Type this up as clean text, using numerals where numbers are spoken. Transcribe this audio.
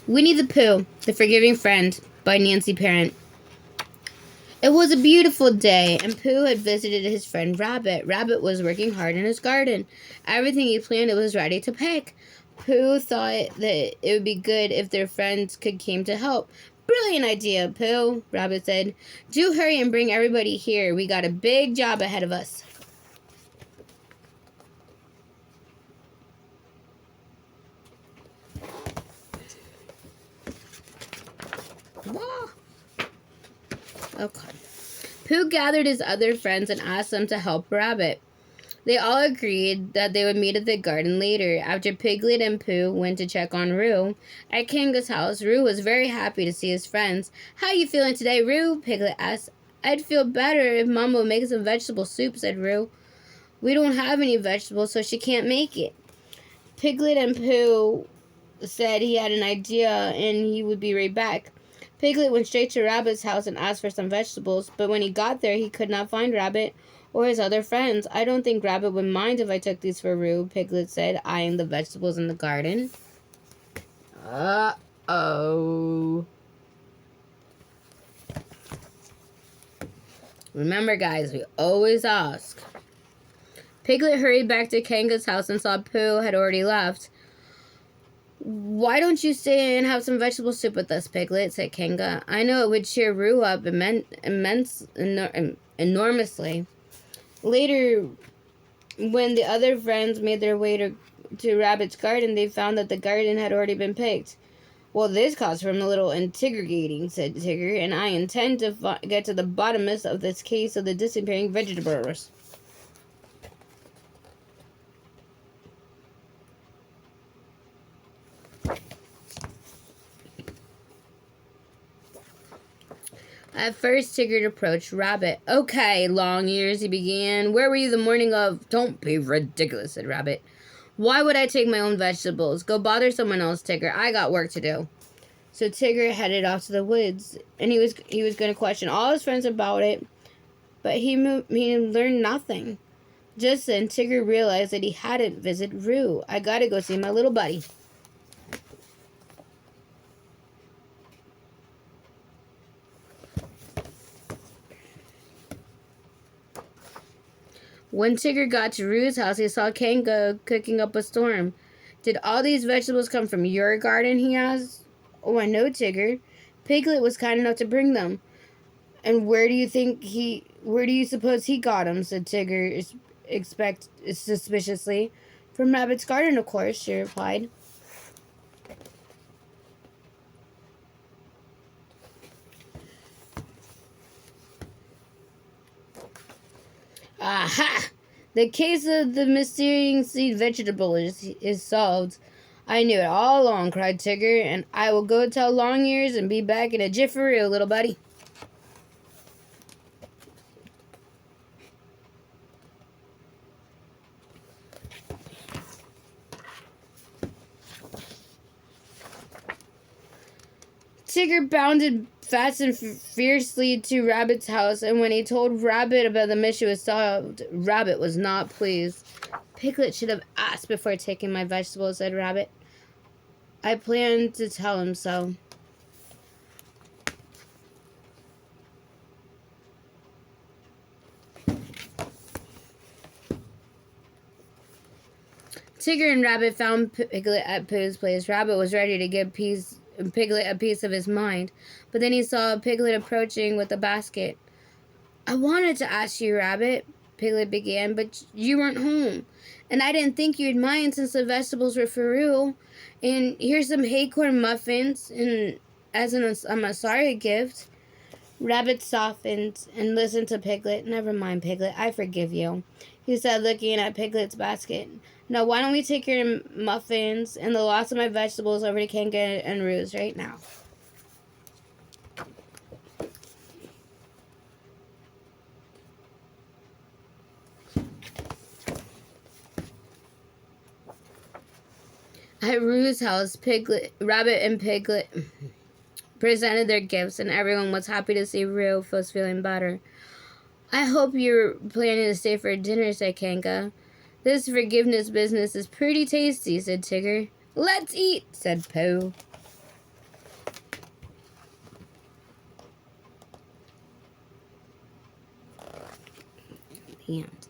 Winnie the Pooh, The Forgiving Friend by Nancy Parent. It was a beautiful day, and Pooh had visited his friend Rabbit. Rabbit was working hard in his garden. Everything he planted was ready to pick. Pooh thought that it would be good if their friends could come to help. Brilliant idea, Pooh, Rabbit said. Do hurry and bring everybody here. We got a big job ahead of us. Okay. Pooh gathered his other friends and asked them to help Rabbit. They all agreed that they would meet at the garden later. After Piglet and Pooh went to check on Roo at Kanga's house, Roo was very happy to see his friends. "How you feeling today, Roo?" Piglet asked. "I'd feel better if Mama would make some vegetable soup," said Roo. "We don't have any vegetables, so she can't make it." Piglet and Pooh said he had an idea and he would be right back. Piglet went straight to Rabbit's house and asked for some vegetables, but when he got there, he could not find Rabbit or his other friends. "I don't think Rabbit would mind if I took these for Roo," Piglet said, eyeing the vegetables in the garden. Uh-oh. Remember, guys, we always ask. Piglet hurried back to Kanga's house and saw Pooh had already left. "Why don't you stay and have some vegetable soup with us, Piglet?" said Kanga. "I know it would cheer Roo up enormously." Later, when the other friends made their way to Rabbit's garden, they found that the garden had already been picked. "Well, this caused from a little intrigating," said Tigger, "and I intend to get to the bottom of this case of the disappearing vegetables." At first, Tigger approached Rabbit. "Okay, Long Ears," he began. "Where were you the morning of—" "Don't be ridiculous," said Rabbit. "Why would I take my own vegetables? Go bother someone else, Tigger. I got work to do." So Tigger headed off to the woods, and he was going to question all his friends about it, but he learned nothing. Just then, Tigger realized that he hadn't visited Roo. "I gotta go see my little buddy." When Tigger got to Roo's house, he saw Kanga cooking up a storm. "Did all these vegetables come from your garden?" he asked. "Oh, I know, Tigger. Piglet was kind enough to bring them." "And where do you suppose he got them?" said Tigger suspiciously. "From Rabbit's garden, of course," she replied. "Aha! The case of the mysterious seed vegetable is solved. I knew it all along," cried Tigger, "and I will go tell Long Ears and be back in a jiffy, little buddy." Tigger bounded fast and fiercely to Rabbit's house, and when he told Rabbit about the mission was solved, Rabbit was not pleased. "Piglet should have asked before taking my vegetables," said Rabbit. "I planned to tell him so." Tigger and Rabbit found Piglet at Pooh's place. Rabbit was ready to give Piglet a piece of his mind, but then he saw Piglet approaching with a basket. "I wanted to ask you, Rabbit," Piglet began, "but you weren't home, and I didn't think you'd mind since the vegetables were for Roo. And here's some acorn muffins, and as a Masari gift." Rabbit softened and listened to Piglet. "Never mind, Piglet, I forgive you," he said, looking at Piglet's basket. "Now, why don't we take your muffins and the loss of my vegetables over to Kanga and Roo's right now?" At Roo's house, Rabbit and Piglet presented their gifts, and everyone was happy to see Roo was feeling better. "I hope you're planning to stay for dinner," said Kanga. "This forgiveness business is pretty tasty," said Tigger. "Let's eat," said Pooh. The end.